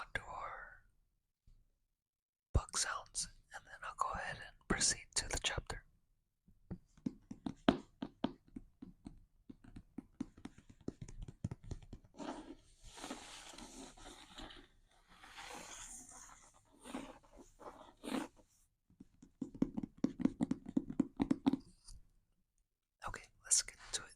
onto our book sounds, and then I'll go ahead and proceed to the chapter. Okay, let's get into it.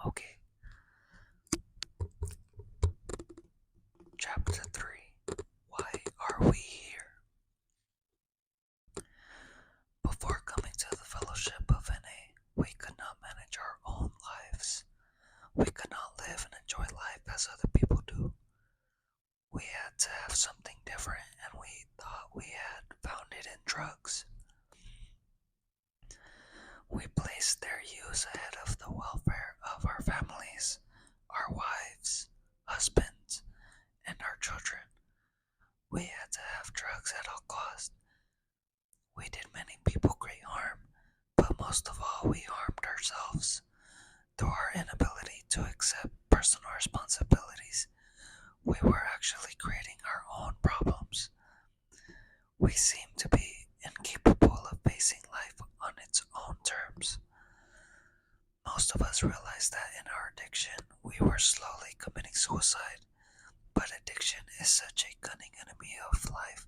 Okay, chapter 3. Why are we here? Before coming to the fellowship of NA, we could not manage our own lives. We could not live and enjoy life as other people do. We had to have something different, and we thought we had found it in drugs. We placed their use ahead of the welfare of our families, our wives, husbands, and our children. We had to have drugs at all costs. We did many people great harm, but most of all, we harmed ourselves through our inability to accept personal responsibilities. We were actually creating our own problems. We seemed to be incapable of facing life on its own terms. Most of us realized that in our addiction, we were slowly committing suicide, but addiction is such a cunning enemy of life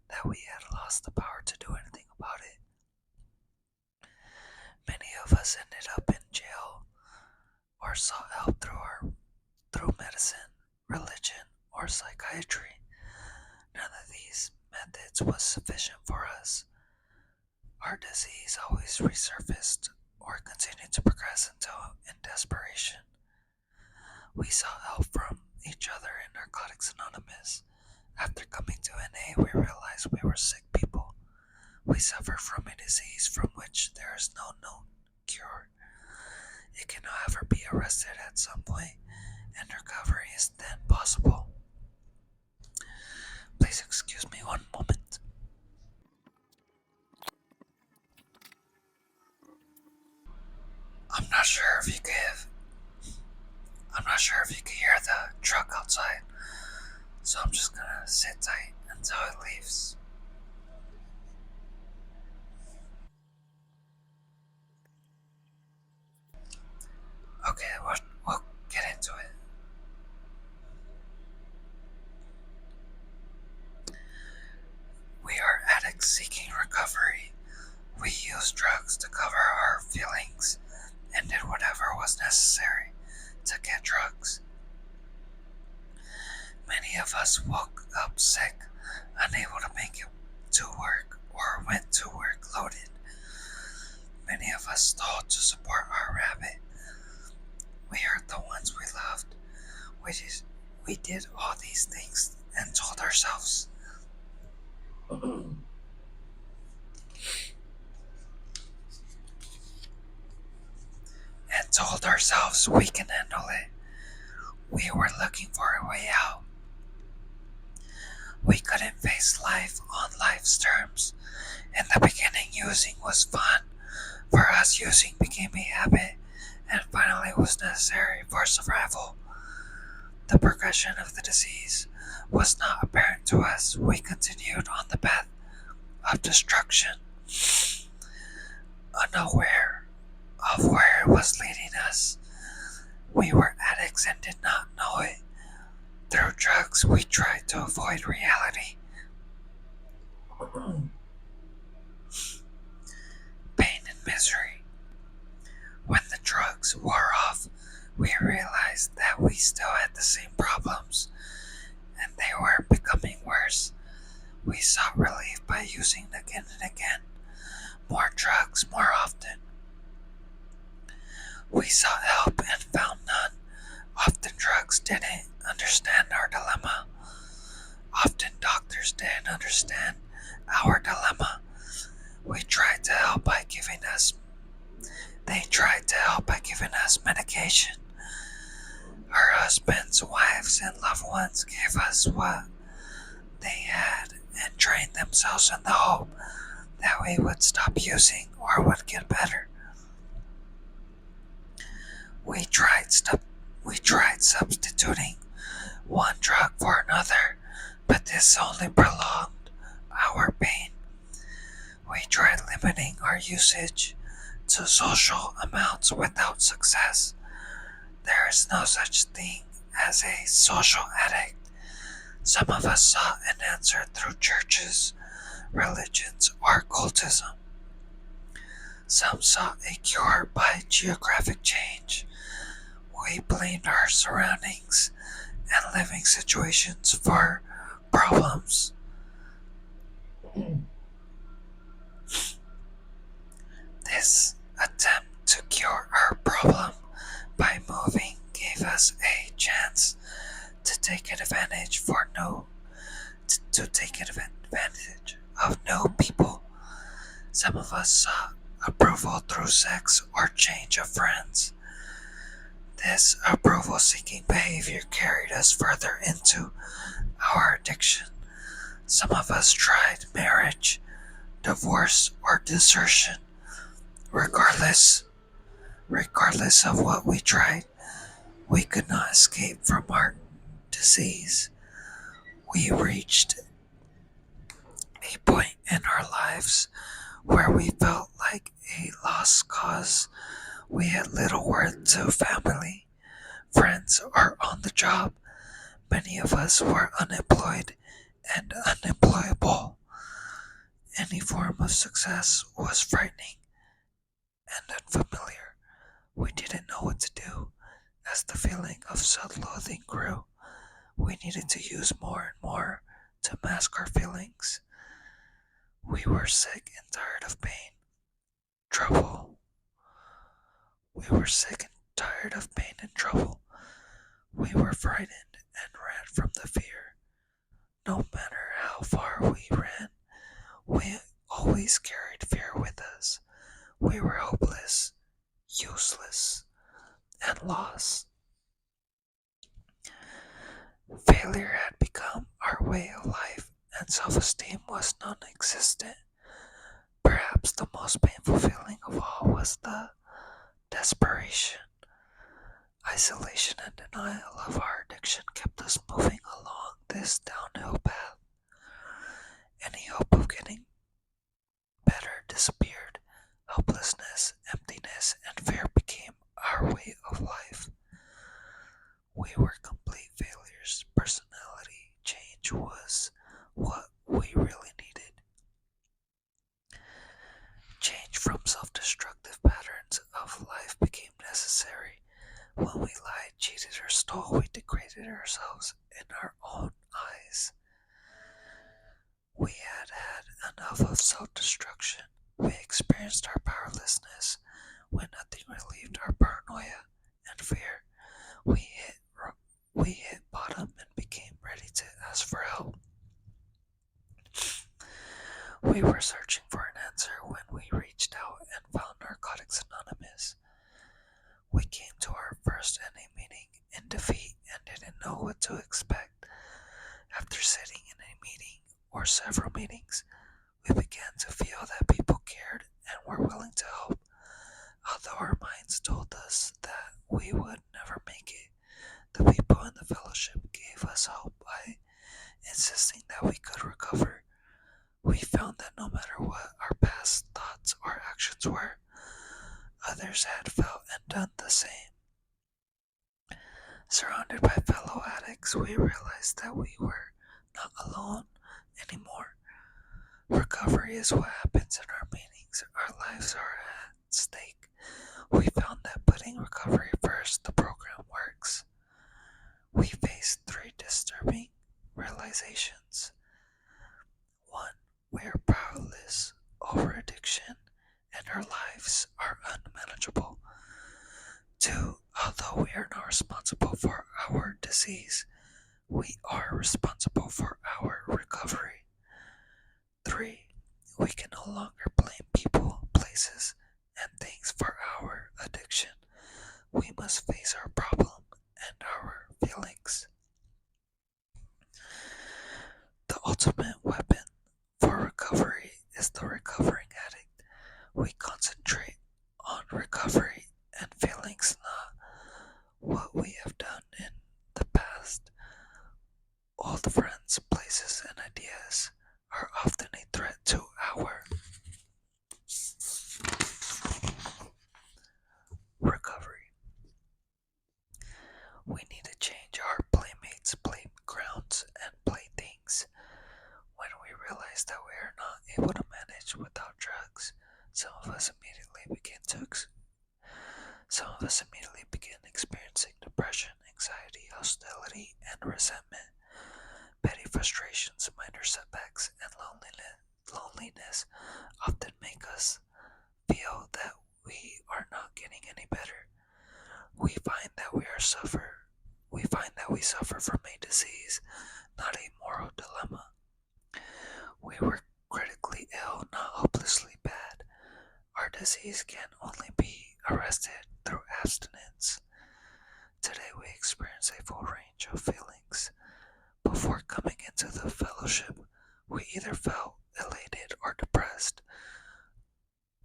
that we had lost the power to do anything about it. Many of us ended up in jail or sought help through medicine, religion, or psychiatry. None of these methods was sufficient for us. Our disease always resurfaced or continued to progress until in desperation. We sought help from each other in Narcotics Anonymous. After coming to NA, we realized we were sick people. We suffer from a disease from which there is no known cure. It can however be arrested at some point, and recovery is then possible. Please excuse me one moment. I'm not sure if you can hear the truck outside, so I'm just gonna sit tight until it leaves. Okay, we'll get into it. We are addicts seeking recovery. We use drugs to cover our feelings and did whatever was necessary to get drugs. Many of us woke up sick, unable to make it to work, or went to work loaded. Many of us stole to support our rabbit. We hurt the ones we loved. We did all these things and told ourselves we can handle it. We were looking for a way out. We couldn't face life on life's terms. In the beginning, using was fun. For us, using became a habit and finally was necessary for survival. The progression of the disease was not apparent to us. We continued on the path of destruction, unaware of where it was leading us. We were addicts and did not know it. Through drugs, we tried to avoid reality. Pain and misery. When the drugs wore off, we realized that we still had the same problems, and they were becoming worse. We sought relief by using again and again, more drugs more often. We sought help help and found none. Often drugs didn't understand our dilemma. Often doctors didn't understand our dilemma. We tried to help by giving us They tried to help by giving us medication. Our husbands, wives, and loved ones gave us what they had and trained themselves in the hope that we would stop using or would get better. We tried substituting one drug for another, but this only prolonged our pain. We tried limiting our usage to social amounts without success. There is no such thing as a social addict. Some of us sought an answer through churches, religions, or cultism. Some sought a cure by geographic change. We blamed our surroundings and living situations for problems. This attempt to cure our problem by moving gave us a chance to take advantage of no people. Some of us sought approval through sex or change of friends. This approval-seeking behavior carried us further into our addiction. Some of us tried marriage, divorce, or desertion. Regardless of what we tried, we could not escape from our disease. We reached a point in our lives where we felt like a lost cause. We had little worth to family, friends, or on the job. Many of us were unemployed and unemployable. Any form of success was frightening and unfamiliar. We didn't know what to do. As the feeling of self-loathing grew, we needed to use more and more to mask our feelings. We were sick and tired of pain, trouble. We were sick and tired of pain and trouble. We were frightened and ran from the fear. No matter how far we ran, we always carried fear with us. We were hopeless, useless, and lost. Failure had become our way of life, and self-esteem was non-existent. Perhaps the most painful feeling of all was the desperation. Isolation and denial of our addiction kept us moving along this downhill path. Any hope of getting better disappeared. Helplessness, emptiness, and fear became our way of life. We were complete failures. Personality change was what we really needed. Change from self-destructive patterns of life became necessary. When we lied, cheated, or stole, we degraded ourselves in our own eyes. We had had enough of self-destruction. We experienced our powerlessness when nothing relieved our paranoia and fear. We hit bottom and became ready to ask for help. We were searching for an answer when we reached out and found Narcotics Anonymous. We came to our first NA meeting in defeat and didn't know what to expect. After sitting in a meeting or several meetings, we began to feel that people cared and were willing to help. Although our minds told us that we would never make it, the people in the fellowship gave us hope by insisting that we could recover. We found that no matter what our past thoughts or actions were, others had felt and done the same. Surrounded by fellow addicts, we realized that we were not alone anymore. Recovery is what happens in our meetings. Our lives are at stake. We found that putting recovery first, the program works. We faced 3 disturbing realizations. 1. We are powerless over addiction and our lives are unmanageable. 2. responsible for our disease. We are responsible for our recovery. 3. We can no longer blame people, places, and things for our addiction. We must face our problem and our feelings. The ultimate weapon for recovery is the recovering addict. We concentrate on recovery and feelings, not what we have done in the past. Old friends, places, and ideas are often a threat to our recovery. We need to change our playmates, playgrounds, and playthings. When we realize that we are not able to manage without drugs, some of us immediately begin experiencing depression, anxiety, hostility, and resentment. Petty frustrations, minor setbacks, and loneliness often make us feel that we are not getting any better. We find that we suffer from a disease, not a moral dilemma. We were critically ill, not hopelessly bad. Our disease can only be arrested through abstinence. Today we experience a full range of feelings. Before coming into the fellowship, we either felt elated or depressed.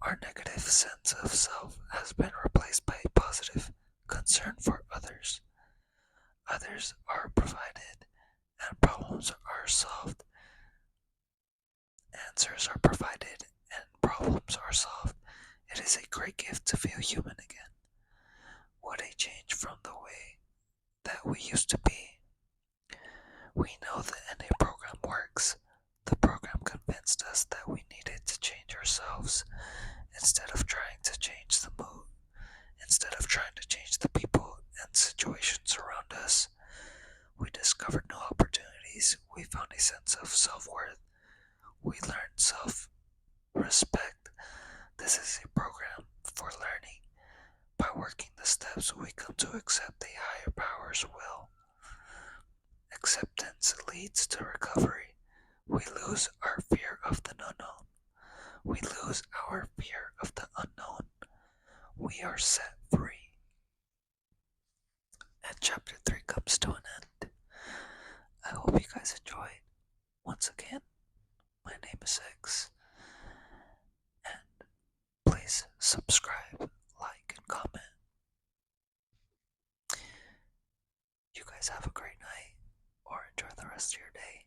Our negative sense of self has been replaced by a positive concern for others. Others are provided and problems are solved. Answers are provided and problems are solved. It is a great gift to feel human again. What a change from the way that we used to be. We know the NA program works. The program convinced us that we needed to change ourselves instead of trying to change the mood, instead of trying to change the people and situations around us. We discovered new opportunities. We found a sense of self-worth. We learned self-respect. This is a program for learning. By working the steps, we come to accept a higher power's will. Acceptance leads to recovery. We lose our fear of the unknown. We lose our fear of the unknown. We are set free. And chapter 3 comes to an end. I hope you guys enjoyed. Once again, my name is X. And please subscribe, like, and comment. You guys have a great night or enjoy the rest of your day.